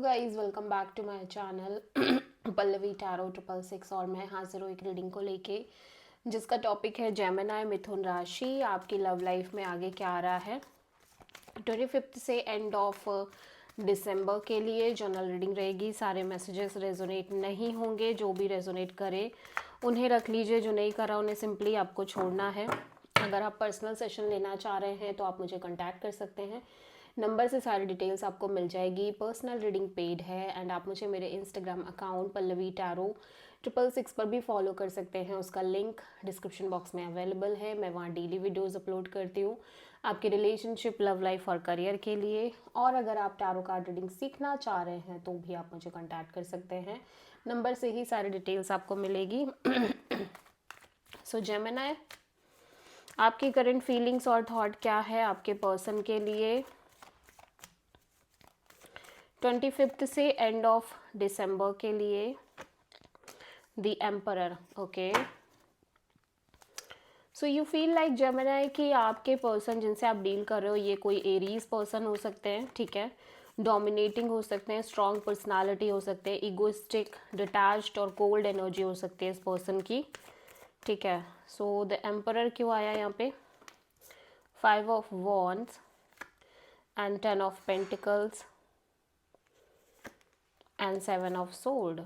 Guys, welcome back to my channel Pallavi tarot 666 और मैं हाजिर हूँ एक रीडिंग को लेके जिसका टॉपिक है जेमिनी मिथुन राशि। आपकी लव लाइफ में आगे क्या आ रहा है 25 से एंड ऑफ दिसंबर के लिए जनरल रीडिंग रहेगी। सारे मैसेजेस रेजोनेट नहीं होंगे, जो भी रेजोनेट करे उन्हें रख लीजिए, जो नहीं करा उन्हें सिंपली आपको छोड़ना है। अगर आप पर्सनल सेशन लेना चाह रहे हैं तो आप मुझे कांटेक्ट कर सकते हैं, नंबर से सारी डिटेल्स आपको मिल जाएगी। पर्सनल रीडिंग पेड है एंड आप मुझे मेरे इंस्टाग्राम अकाउंट पल्लवी टैरो 666 पर भी फॉलो कर सकते हैं। उसका लिंक डिस्क्रिप्शन बॉक्स में अवेलेबल है। मैं वहाँ डेली वीडियोस अपलोड करती हूँ आपके रिलेशनशिप, लव लाइफ और करियर के लिए। और अगर आप टैरो कार्ड रीडिंग सीखना चाह रहे हैं तो भी आप मुझे कांटेक्ट कर सकते हैं, नंबर से ही सारी डिटेल्स आपको मिलेगी। सो जेमिनी, आपकी करंट फीलिंग्स और थॉट क्या है आपके पर्सन के लिए 25 से एंड ऑफ दिसंबर के लिए। The emperor, okay. So you feel like Gemini कि आपके पर्सन जिनसे आप डील कर रहे हो ये कोई एरीज पर्सन हो सकते हैं, ठीक है। डोमिनेटिंग हो सकते हैं, स्ट्रॉन्ग पर्सनालिटी हो सकते हैं, इगोइस्टिक, डिटैच्ड और कोल्ड एनर्जी हो सकती है इस पर्सन की, ठीक है। सो द एम्परर क्यों आया यहाँ पे? 5 of wands and 10 of pentacles and 7 of sword.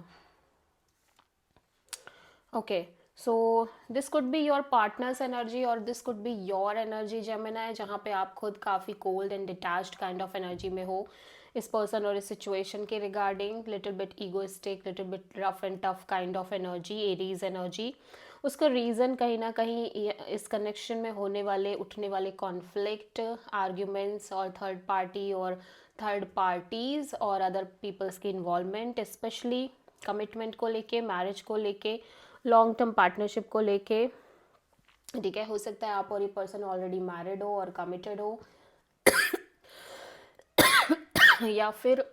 Okay, so this could be your partner's energy or this could be your energy Gemini, जहाँ पे आप खुद काफ़ी cold and detached kind of energy में हो इस person और इस situation के regarding, little bit egoistic, little bit rough and tough kind of energy, Aries energy। उसका रीज़न कहीं ना कहीं इस कनेक्शन में होने वाले उठने वाले कॉन्फ्लिक्ट, आर्ग्यूमेंट्स और थर्ड पार्टीज़ और अदर पीपल्स की इन्वॉल्वमेंट, स्पेशली कमिटमेंट को लेके, मैरिज को लेके, लॉन्ग टर्म पार्टनरशिप को लेके, ठीक है। हो सकता है आप और ये पर्सन ऑलरेडी मैरिड हो और कमिटेड हो या फिर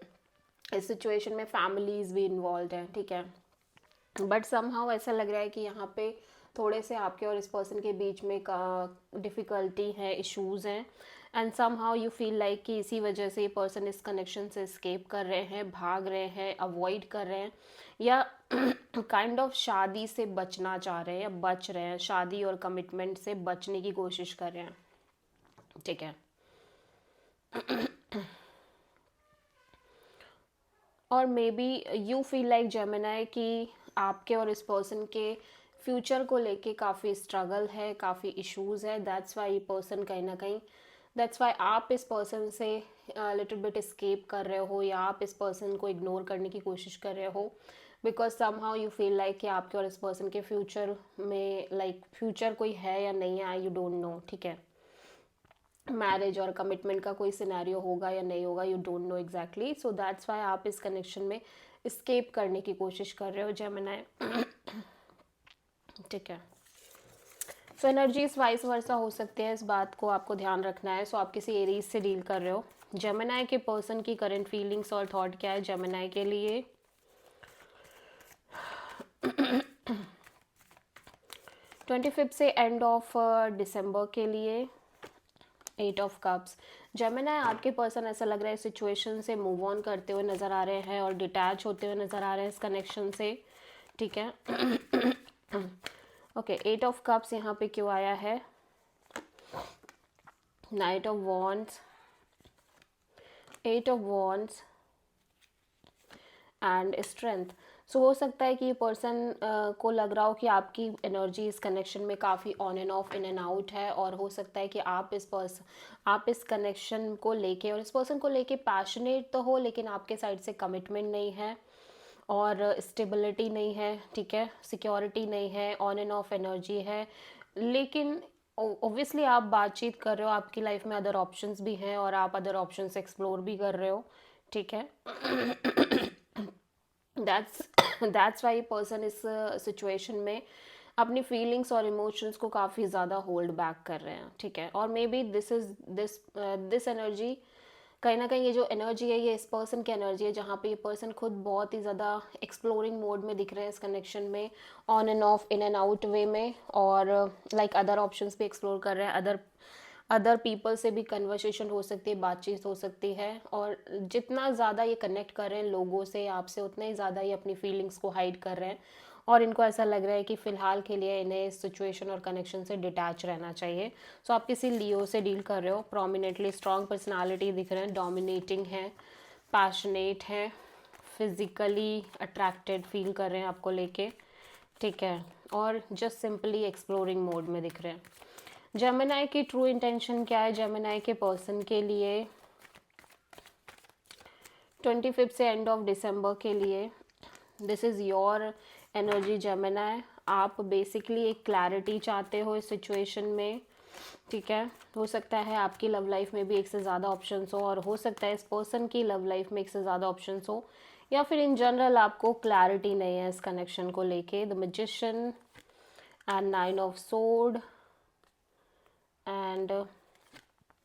इस सिचुएशन में फैमिलीज भी इन्वॉल्व हैं, ठीक है। बट समहाउ ऐसा लग रहा है कि यहाँ पे थोड़े से आपके और इस पर्सन के बीच में डिफ़िकल्टी है, इश्यूज़ हैं and somehow you feel like कि इसी वजह से ये पर्सन इस कनेक्शन से स्केप कर रहे हैं, भाग रहे हैं, अवॉइड कर रहे हैं या काइंड ऑफ शादी से बचना चाह रहे हैं या बच रहे हैं, शादी और कमिटमेंट से बचने की कोशिश कर रहे हैं, ठीक है। और may be you feel like Gemini कि आपके और इस पर्सन के फ्यूचर को लेके काफ़ी स्ट्रगल है, काफ़ी इश्यूज़ है। दैट्स वाई ये पर्सन कहीं ना कहीं, दैट्स वाई आप इस पर्सन से लिटिल बिट स्केप कर रहे हो या आप इस पर्सन को इग्नोर करने की कोशिश कर रहे हो, because somehow you feel like कि आपके और इस पर्सन के फ्यूचर में फ्यूचर कोई है या नहीं है, यू डोंट नो, ठीक है। मैरिज और कमिटमेंट का कोई सिनेरियो होगा या नहीं होगा, you don't know exactly. So that's why आप इस कनेक्शन में स्केप करने की कोशिश कर रहे हो जेमिनी, ठीक है। सो एनर्जीज वाइस वर्सा हो सकते हैं, इस बात को आपको ध्यान रखना है। सो आप किसी एरीज से डील कर रहे हो। जेमिनी के पर्सन की करंट फीलिंग्स और थॉट क्या है जेमिनी के लिए 25 से एंड ऑफ दिसंबर के लिए। 8 ऑफ कप्स, जेमिनी आपके पर्सन ऐसा लग रहा है सिचुएशन से मूव ऑन करते हुए नज़र आ रहे हैं और डिटैच होते हुए नज़र आ रहे हैं इस कनेक्शन से, ठीक है। ओके, 8 ऑफ कप्स यहाँ पे क्यों आया है? Knight of wands, 8 of wands and strength. So हो सकता है कि ये पर्सन को लग रहा हो कि आपकी एनर्जी इस कनेक्शन में काफ़ी on and off, in and out है, और हो सकता है कि आप इस कनेक्शन को लेके और इस पर्सन को लेके पैशनेट तो हो, लेकिन आपके साइड से कमिटमेंट नहीं है और स्टेबिलिटी नहीं है, ठीक है, सिक्योरिटी नहीं है, ऑन एंड ऑफ एनर्जी है। लेकिन ओब्वियसली आप बातचीत कर रहे हो, आपकी लाइफ में अदर ऑप्शंस भी हैं और आप अदर ऑप्शंस एक्सप्लोर भी कर रहे हो, ठीक है। दैट्स वाई पर्सन इस सिचुएशन में अपनी फीलिंग्स और इमोशंस को काफ़ी ज़्यादा होल्ड बैक कर रहे हैं, ठीक है। और मे बी दिस एनर्जी, कहीं ना कहीं ये जो एनर्जी है ये इस पर्सन की एनर्जी है जहाँ पे ये पर्सन खुद बहुत ही ज़्यादा एक्सप्लोरिंग मोड में दिख रहे हैं इस कनेक्शन में, on and off, in and out way में, और लाइक अदर ऑप्शंस भी एक्सप्लोर कर रहे हैं, अदर पीपल से भी कन्वर्सेशन हो सकती है, बातचीत हो सकती है, और जितना ज़्यादा ये कनेक्ट कर रहे हैं लोगों से, आपसे, उतना ही ज़्यादा ये अपनी फीलिंग्स को हाइड कर रहे हैं, और इनको ऐसा लग रहा है कि फ़िलहाल के लिए इन्हें इस सिचुएशन और कनेक्शन से डिटैच रहना चाहिए। सो आप किसी लियो से डील कर रहे हो, प्रोमिनेंटली स्ट्रॉन्ग पर्सनालिटी दिख रहे हैं, डोमिनेटिंग है, पैशनेट है, फिज़िकली अट्रैक्टेड फील कर रहे हैं आपको लेके, ठीक है, और जस्ट सिंपली एक्सप्लोरिंग मोड में दिख रहे हैं। जेमिनी की ट्रू इंटेंशन क्या है जेमिनी के पर्सन के लिए 25 से एंड ऑफ दिसंबर के लिए? This is your energy Gemini. आप बेसिकली एक क्लैरिटी चाहते हो इस सिचुएशन में, ठीक है। हो सकता है आपकी लव लाइफ में भी एक से ज़्यादा ऑप्शंस हो, और हो सकता है इस पर्सन की लव लाइफ में एक से ज़्यादा ऑप्शंस हो, या फिर इन जनरल आपको क्लैरिटी नहीं है इस कनेक्शन को लेके। The magician and 9 of sword and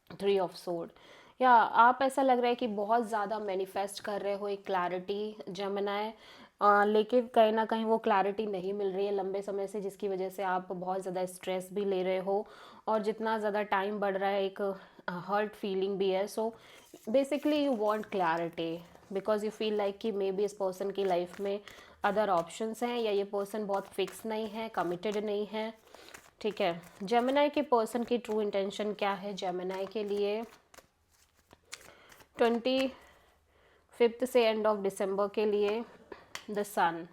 3 of sword, या आप ऐसा लग रहा है कि बहुत ज़्यादा मैनिफेस्ट कर रहे हो एक क्लैरिटी जेमिनी, लेकिन कहीं ना कहीं वो क्लैरिटी नहीं मिल रही है लंबे समय से, जिसकी वजह से आप बहुत ज़्यादा स्ट्रेस भी ले रहे हो, और जितना ज़्यादा टाइम बढ़ रहा है एक हर्ट फीलिंग भी है। So basically you want clarity because you feel like कि मे बी इस पर्सन की लाइफ में अदर ऑप्शंस हैं, या ये पर्सन बहुत फिक्स नहीं है, कमिटेड नहीं है, ठीक है। जेमिनी के पर्सन की ट्रू इंटेंशन क्या है जेमिनी के लिए 25 से एंड ऑफ दिसंबर के लिए? द सन।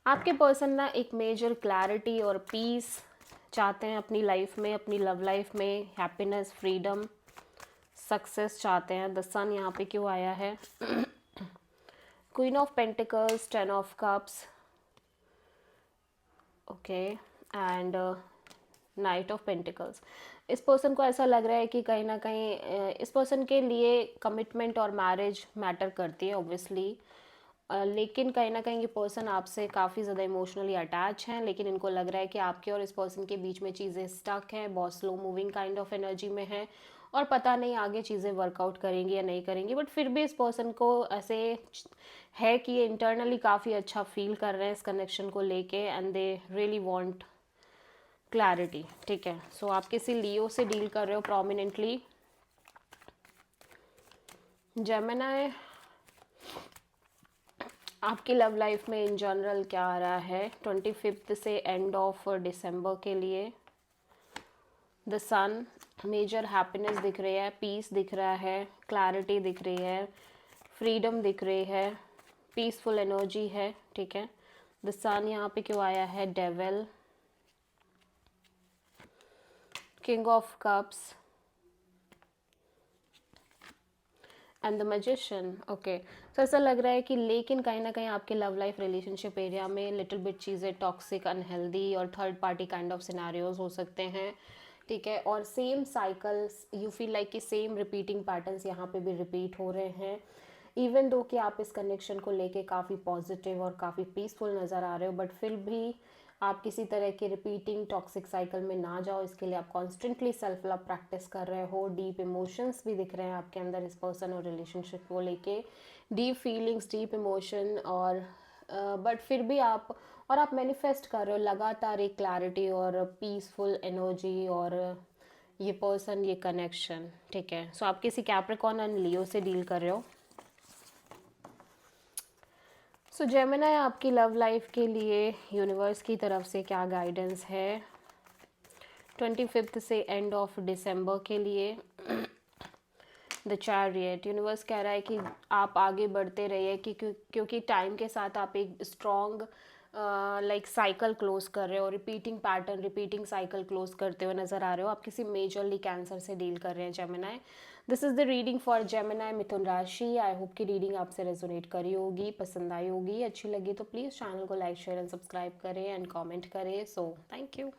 आपके पर्सन ना एक मेजर क्लैरिटी और पीस चाहते हैं अपनी लाइफ में, अपनी लव लाइफ में, हैप्पीनेस, फ्रीडम, सक्सेस चाहते हैं। द सन यहाँ पे क्यों आया है? Queen of pentacles, 10 of cups, okay, and night of pentacles. इस पर्सन को ऐसा लग रहा है कि कहीं ना कहीं इस पर्सन के लिए कमिटमेंट और मैरिज मैटर करती है ऑब्वियसली, लेकिन कहीं ना कहीं ये पर्सन आपसे काफ़ी ज़्यादा इमोशनली अटैच हैं, लेकिन इनको लग रहा है कि आपके और इस पर्सन के बीच में चीज़ें स्टक हैं, बहुत slow moving kind of energy में है, और पता नहीं आगे चीज़ें वर्कआउट करेंगी या नहीं करेंगी, बट फिर भी इस पर्सन को ऐसे है कि ये इंटरनली काफ़ी अच्छा फील कर रहे हैं इस कनेक्शन को लेके, and they really want clarity, ठीक है। सो आप किसी लियो से डील कर रहे हो प्रोमिनेंटली जेमिनी। आपकी लव लाइफ में इन जनरल क्या आ रहा है 25 से एंड ऑफ दिसंबर के लिए? The sun. मेजर हैप्पीनेस दिख रही है, पीस दिख रहा है, क्लैरिटी दिख रही है, फ्रीडम दिख रही है, पीसफुल एनर्जी है, ठीक है। द सन यहाँ पे क्यों आया है? Devil, king of cups and the magician, okay. तो ऐसा लग रहा है कि लेकिन कहीं ना कहीं आपके लव लाइफ रिलेशनशिप एरिया में लिटिल बिट चीज़ें टॉक्सिक, अनहेल्दी और third party kind of scenarios हो सकते हैं, ठीक है। और same cycles, you feel like कि सेम रिपीटिंग पैटर्न्स यहाँ पे भी रिपीट हो रहे हैं, इवन दो कि आप इस कनेक्शन को लेके काफ़ी पॉजिटिव और काफ़ी पीसफुल नज़र आ रहे हो, बट फिर भी आप किसी तरह के रिपीटिंग टॉक्सिक साइकिल में ना जाओ, इसके लिए आप कॉन्स्टेंटली सेल्फ लव प्रैक्टिस कर रहे हो। डीप इमोशंस भी दिख रहे हैं आपके अंदर इस पर्सन और रिलेशनशिप को लेके, डीप फीलिंग्स, डीप इमोशन, और बट फिर भी आप मैनिफेस्ट कर रहे हो लगातार एक क्लैरिटी और पीसफुल एनर्जी और ये पर्सन, ये कनेक्शन, ठीक है। सो आप किसी कैप्रिकॉर्न एंड लियो से डील कर रहे हो। सो जेमिनी आपकी लव लाइफ के लिए यूनिवर्स की तरफ से क्या गाइडेंस है 25 से एंड ऑफ दिसंबर के लिए? The chariot. यूनिवर्स कह रहा है कि आप आगे बढ़ते रहिए क्योंकि टाइम के साथ आप एक स्ट्रॉन्ग लाइक साइकिल क्लोज कर रहे हो, repeating pattern, repeating cycle close करते हुए नज़र आ रहे हो। आप किसी मेजरली कैंसर से डील कर रहे हैं Gemini. This is the reading for Gemini मिथुन राशि। आई होप कि रीडिंग आपसे रेजोनेट करी होगी, पसंद आई होगी, अच्छी लगी तो प्लीज़ चैनल को लाइक, शेयर एंड सब्सक्राइब करें एंड कमेंट करें। So thank you.